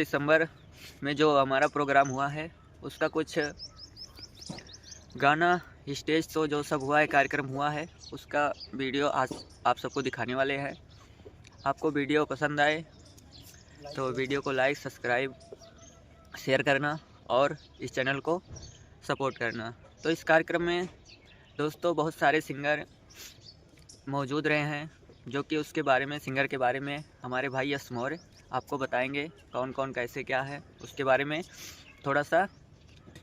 दिसंबर में जो हमारा प्रोग्राम हुआ है उसका कुछ गाना स्टेज शो जो सब हुआ है, कार्यक्रम हुआ है, उसका वीडियो आज आप सबको दिखाने वाले हैं। आपको वीडियो पसंद आए तो वीडियो को लाइक, सब्सक्राइब, शेयर करना और इस चैनल को सपोर्ट करना। तो इस कार्यक्रम में दोस्तों बहुत सारे सिंगर मौजूद रहे हैं, जो कि उसके बारे में, सिंगर के बारे में हमारे भाई यश मौर्य आपको बताएंगे। कौन कौन कैसे क्या है उसके बारे में थोड़ा सा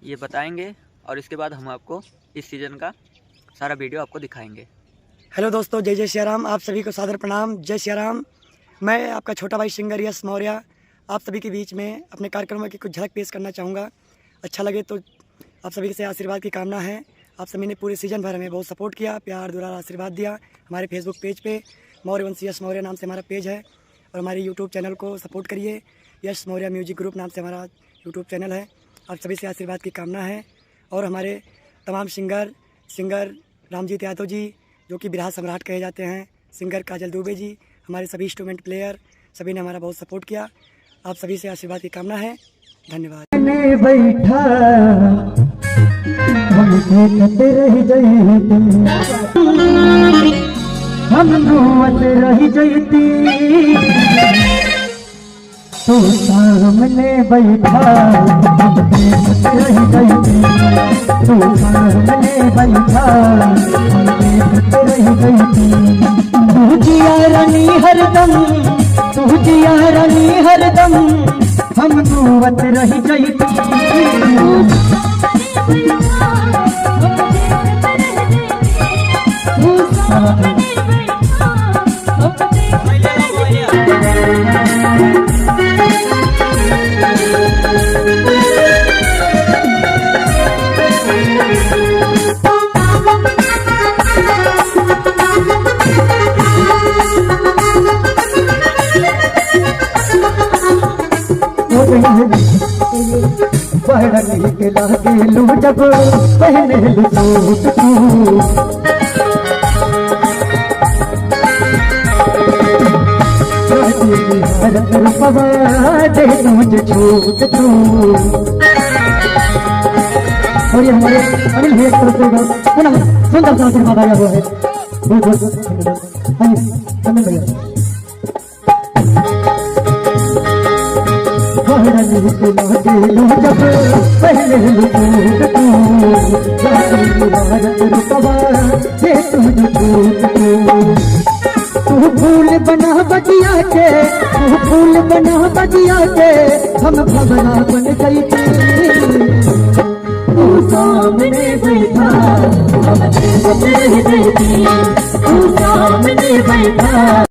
ये बताएंगे और इसके बाद हम आपको इस सीज़न का सारा वीडियो आपको दिखाएंगे। हेलो दोस्तों, जय जय श्री राम। आप सभी को सादर प्रणाम। जय श्री राम। मैं आपका छोटा भाई सिंगर यश मौर्य आप सभी के बीच में अपने कार्यक्रमों की कुछ झलक पेश करना चाहूँगा। अच्छा लगे तो आप सभी से आशीर्वाद की कामना है। आप सभी ने पूरे सीज़न भर हमें बहुत सपोर्ट किया, प्यार दुलार आशीर्वाद दिया। हमारे फेसबुक पेज पे मौर्यवंशी यश मौर्य नाम से हमारा पेज है और हमारे यूट्यूब चैनल को सपोर्ट करिए। यश मौर्य म्यूजिक ग्रुप नाम से हमारा यूट्यूब चैनल है। आप सभी से आशीर्वाद की कामना है। और हमारे तमाम सिंगर रामजीत यादव जी, जो कि बिरहा सम्राट कहे जाते हैं, सिंगर काजल दुबे जी, हमारे सभी इंस्ट्रूमेंट प्लेयर, सभी ने हमारा बहुत सपोर्ट किया। आप सभी से आशीर्वाद की कामना है। धन्यवाद। बैठा हम देखते रह जयती तो सामने बैठा रह जयती तो सामने बैठा रह जयती। तू जिया रानी हरदम, तू जिया रानी हरदम, हम दुवत रह जयती। पढ़ने के लागे लू जब पहने लू सूट तू, दे मुझे छूट तू। और ये हमारे अनिल भैया की तरफ से सुंदर सा आशीर्वाद आया हुआ है। बहुत बहुत अनिल भैया। जब पहले तू फूल बना बगिया के, तू फूल बना बगिया के, हम भवरा बन गई थी। तू सामने बैठा हम तू सामने बैठा।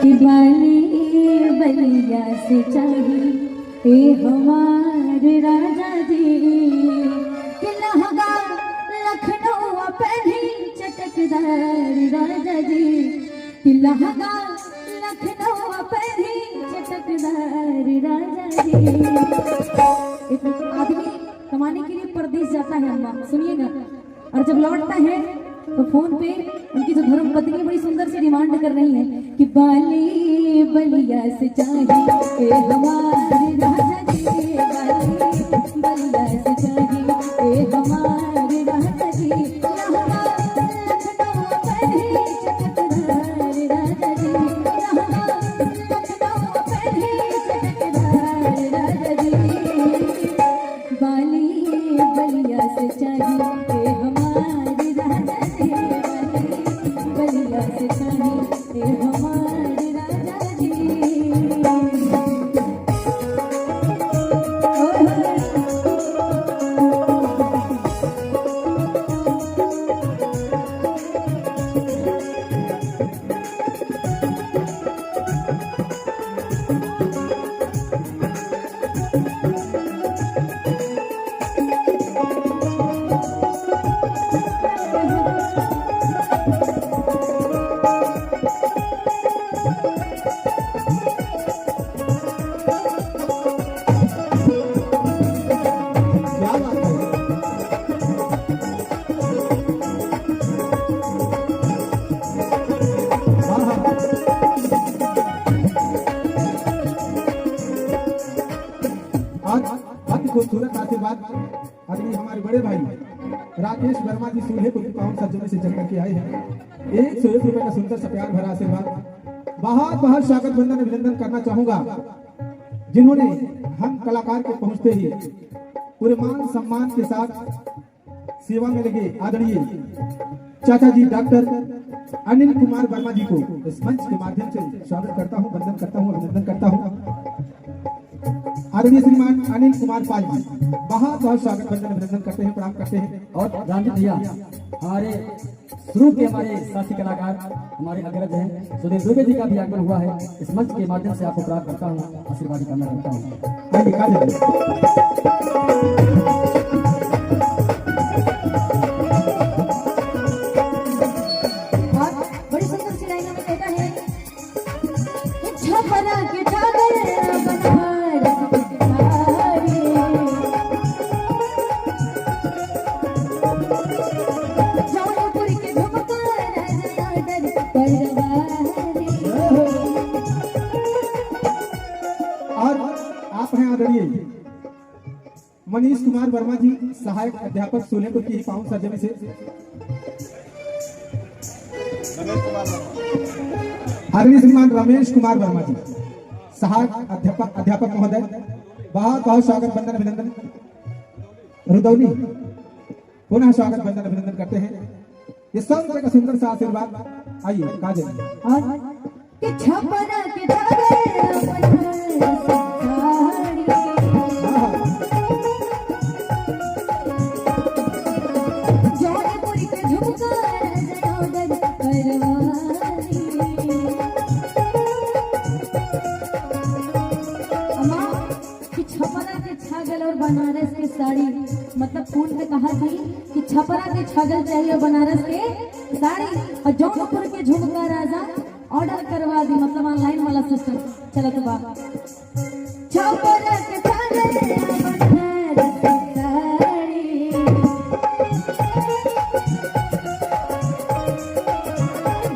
कि बाली बलिया से चाहिए ए हमारे राजा जी, कि लहंगा लखनऊ पहनी चटकदार राजा जी, कि लहंगा लखनऊ पहनी चटकदार राजा जी। एक आदमी कमाने के लिए परदेश जाता है अम्मा, सुनिएगा, और जब लौटता है तो फोन पे उनकी जो धर्म पत्नी बड़ी सुंदर सी डिमांड कर रही है कि बाली बलिया से चाहिए ए हमारे राजा जी, बाली बलिया से चाहिए ए हमारे राजा जी, लहंगा लखनऊ पहने चटकदार राजा जी, लहंगा लखनऊ पहने चटकदार राजा जी, बाली बलिया से चाहिए ए हमारे राजा जी, बाली बलिया से चाहिए ए हमारे राजा जी। खूबसूरत आशीर्वाद आदमी हमारे बड़े भाई राकेश वर्मा जी सूल्हेपुर की पावन सज्जनों से चल करके आए हैं। 101 रुपए का सुंदर सा प्यार भरा आशीर्वाद बहुत बहुत स्वागत वंदन अभिनंदन करना चाहूंगा, जिन्होंने हम कलाकार के पहुंचते ही पूरे मान सम्मान के साथ सेवा में लगे आदरणीय चाचा जी डॉक्टर अनिल कुमार वर्मा जी को इस मंच के माध्यम से स्वागत करता हूं, वंदन करता हूं, अभिनंदन करता हूं। आदरणीय श्रीमान अनिल कुमार पाल जी बहुत बहुत स्वागत वंदन अभिनंदन करते हैं, प्रणाम करते हैं। और रामजी भैया हमारे शुरू के हमारे साथी कलाकार हमारे अग्रज हैं सुधीर दुबे जी का भी आगमन हुआ है। इस मंच के माध्यम से आपको प्राप्त करता हूँ, आशीर्वाद करना चाहता हूँ। आइए काजल बड़ी सुंदर सी लाइन में कहता है छपरा के ठाकर बनवार जौनपुर के झुमका राजा परवारी। और आप हैं आदरणीय मनीष कुमार वर्मा जी सहायक अध्यापक सूल्हेपुर की पावन सज्जन से। आदरणीय श्रीमान रमेश कुमार वर्मा जी सहायक अध्यापक महोदय बहुत बहुत स्वागत वंदन अभिनंदन। रुदौली पुनः स्वागत वंदन अभिनंदन करते हैं। ये सब का सुंदर सा आशीर्वाद। आइए काजल और कि छपरा के ठाकर जौनपुर के झुमका राजा परवारी। अम्मा कि छपरा के छागल और बनारस के साड़ी, मतलब फोन पे कहा थी कि छपरा के छागल चाहिए बनारस के साड़ी और जौनपुर के झुमका राजा ऑर्डर करवा दी, मतलब ऑनलाइन वाला सिस्टम चला तो बात। छपरा के छागल बनारस के साड़ी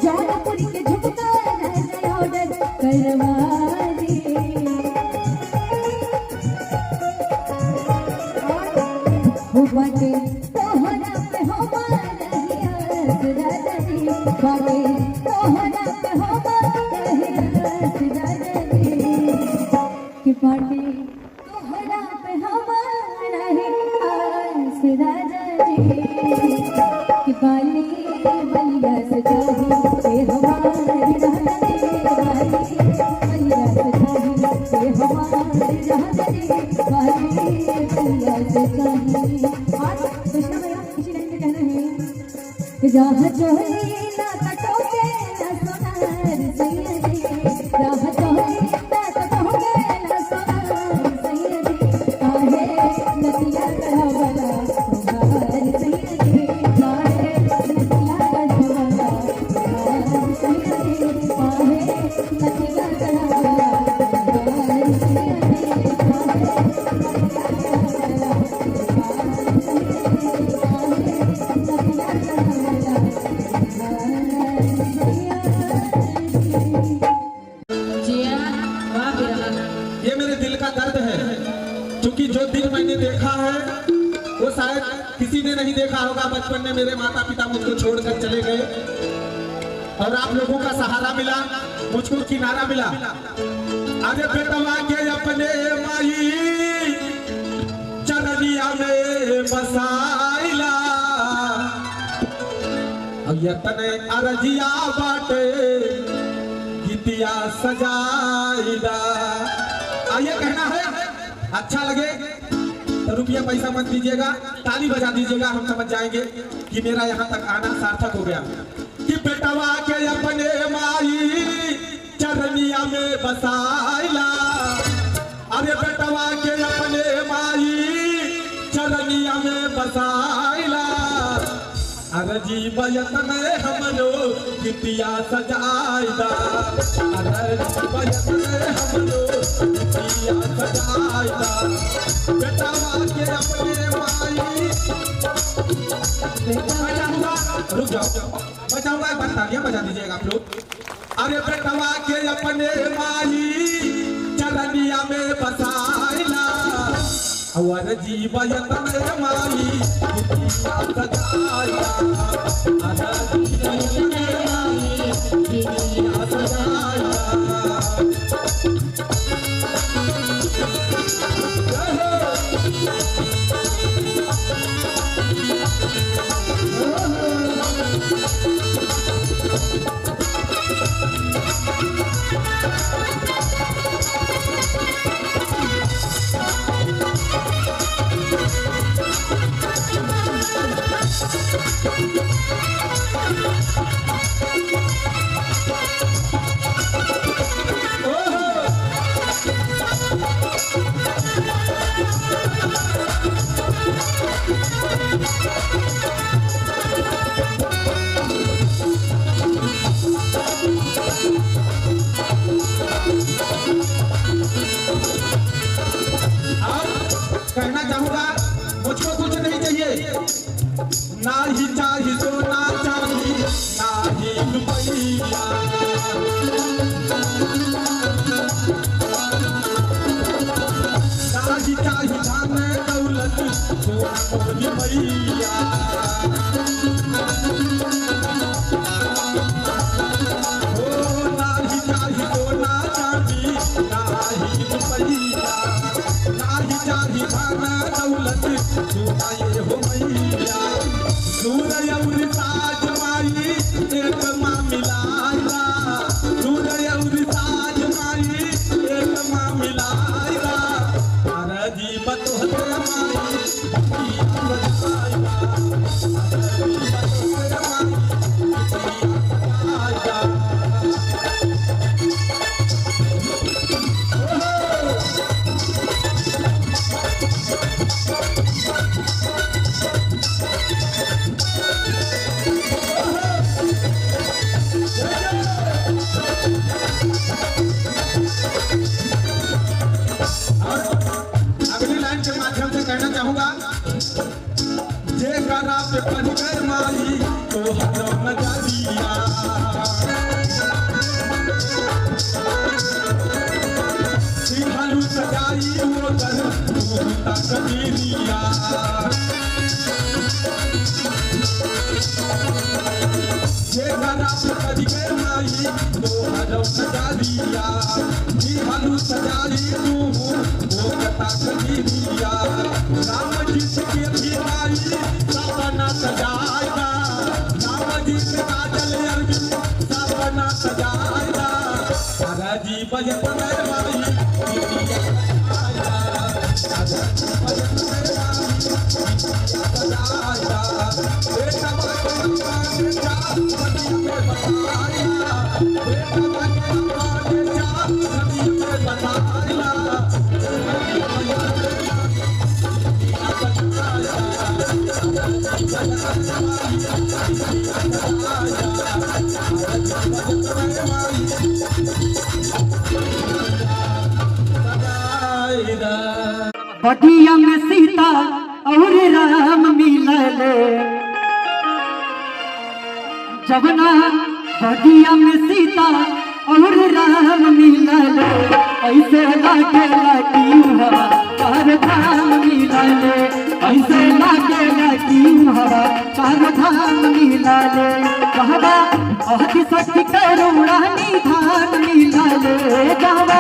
जौनपुर के झुमका राजा ऑर्डर करवा दी। बाटे तोहरा पे हमारा हियास राजा जी, बाटे तोहरा पे हमारा हियास राजा जी, कि बाटे तोहरा पे हमारा हियास राजा जी, कि बाली बलिया से चाहिए हमारी राजा जी, बाली बलिया से चाहिए हमारी राजा जी, बाली बलिया से चाहिए। कृष्णा भैया इसी लाइन में कहना है कि जहाँ चोरी ना कटोके ना सोनार सैया जी, का दर्द है, क्योंकि जो दिन मैंने देखा है वो शायद किसी ने नहीं देखा होगा। बचपन में मेरे माता पिता मुझको छोड़कर चले गए और आप लोगों का सहारा मिला, मुझको किनारा मिला। अरे बेटवा के अपने माई चरनिया में बसाइला, यतने अरजिया बाटे गीतिया सजाइला। आइए कहना है, अच्छा लगे तो रुपया पैसा मत दीजिएगा, ताली बजा दीजिएगा, हम समझ जाएंगे कि मेरा यहाँ तक आना सार्थक हो गया। कि बेटवा के अपने माई चरनिया में बसाइला, अरे बेटवा के अपने माई चरनिया में बसाइला, अरे जीवयत में हमलो गीतिया सजाइला, अरे जीवयत में हमलो गीतिया सजाइला। बेटवा के अपने माई बजाऊंगा, रुक जाओ, बजाऊंगा, एक बार तालियां बजा दीजिएगा आप लोग। अरे बेटवा के अपने माई चरनिया में बसाइला, और जीवयत में माई गीतिया सजाइला, अरे जीवयत में माई गीतिया सजाइला। कहना चाहूंगा, मुझको कुछ नहीं चाहिए, ना ही चाहिए सोना चांदी, ना ही रुपया, ना ही चाहिए धन दौलत सोना भैया, ओ ना ही चाहिए सोना चांदी, ना ही रुपया, नाही चाही धन दौलत सुनाए हो मैया। सूरय और साज माई एक माँ मिलाइला, सूरय और साज माई एक माँ मिलाइला, अरे जीवत होते माई गीतिया बजाइला, अरे जीवत होते माई गीतिया अगली लाइन के माध्यम से कहना चाहूंगा, जे करा पे पढ़ कर माई तो हरो नजरिया, सिंहालू सजाई वो कर भूता कबीरिया, जे करा पे पढ़ कर माई तो हरो नजरिया, सिंहालू सजाई तू कथा कबीरिया। राम जी के भी माई सपना सजाएगा, राम जी के काजल अरविंद सपना सजाएगा, सारा जीवयत में माई गीतिया सजाएगा, सारा जीवयत में माई गीतिया सजाएगा। बेटा बाटे जा नदी में बताएगा, बेटा बाटे जा नदी में बताएगा, बगिया में सीता और राम मिलल, जवना बगिया में सीता और राम मिलल, ऐसे लागे लागी हवा चार धाम मिला ले, ऐसे लागे लागी हवा चार धाम मिला ले, कहवा अहति शक्ति करुणा निधान मिला ले, कहवा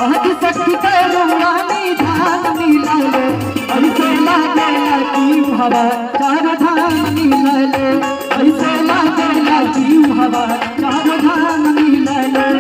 अहति शक्ति करुणा निधान मिला ले, ऐसे लागे लागी हवा चार धाम मिला ले, ऐसे लागे लागी हवा चार धाम मिला ले।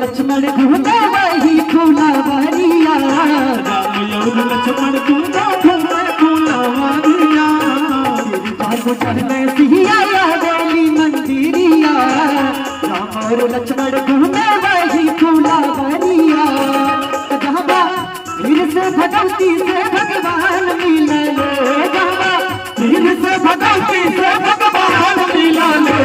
लक्ष्मण घूमे वही फूला बरिया, लक्ष्मण घूमे फूला बरिया, चढ़ने सिया गली मंदिरिया, राम और लक्ष्मण घूमे वही फूला बरिया, जहाँ फिर से भगवती से भगवान मिला ले, जहाँ फिर से भगवती से भगवान मिला ले,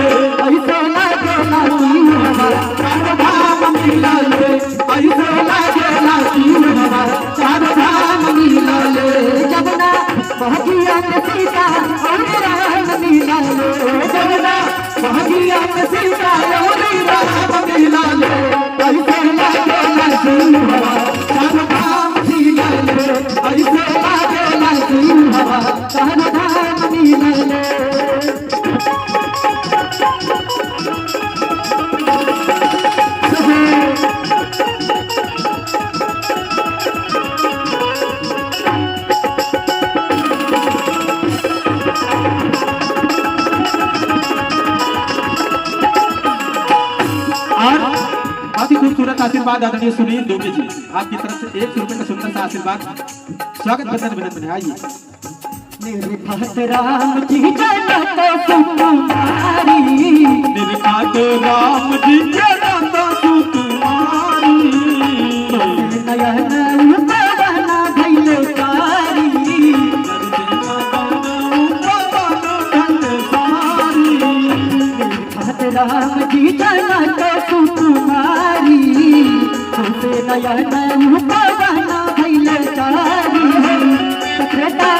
ऐसे लागे लागी हवा चार धाम मिला ले, ऐसे लागे लागी हवा चार धाम मिला ले, जब ना भागिया में सीता और राम मिला ले, जब ना भागिया में सीता और राम मिला ले, ऐसे लागे लागी हवा चार धाम मिला ले, ऐसे लागे लागी हवा चार धाम मिला ले। काफी खूबसूरत आशीर्वाद आदरणीय सुनील दुबे जी, आपकी तरफ से 100 रुपए का सुंदर सा आशीर्वाद स्वागत बंदन अभिनंदन है। आइए। निर्घात राम जी जनता सुकुमारी, निर्घात राम जी जनता सुकुमारी, नयन उपवना भैले कारी, निर्घात राम जी जनता सुकुमारी, तुमसे नयन उपवना भैले कारी, त्रेता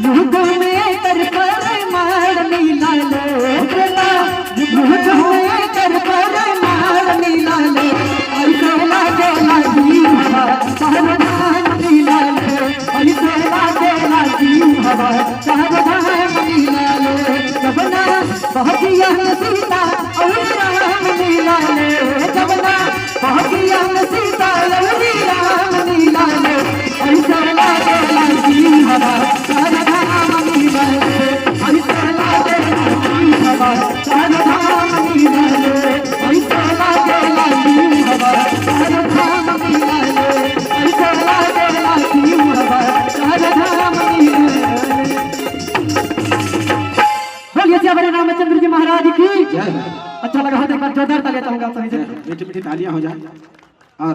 युग में कर मार मिला ले, त्रेता युग में कर मार मिला ले, ऐसे लागे लागी हवा चार धाम मिला ले, ऐसे लागे लागी हवा चार धाम मिला ले, जब ना भागिया में सीता और राम मिला ले, जब ना भागिया में सीता और राम मिला ले, ऐसे लागे लागी हवा चार धाम मिला ले, ऐसे लागे लागी हवा चार धाम मिला ले, ऐसे लागे लागी हवा चार धाम मिला ले, ऐसे लागे लागी हवा चार धाम मिला ले। बोलिए श्री हरि रामचंद्र जी महाराज की जय। अच्छा लगा हो तो एक बार जोरदार तालियां चाहूंगा आप सभी से, मीठी मीठी तालियां हो जाए। और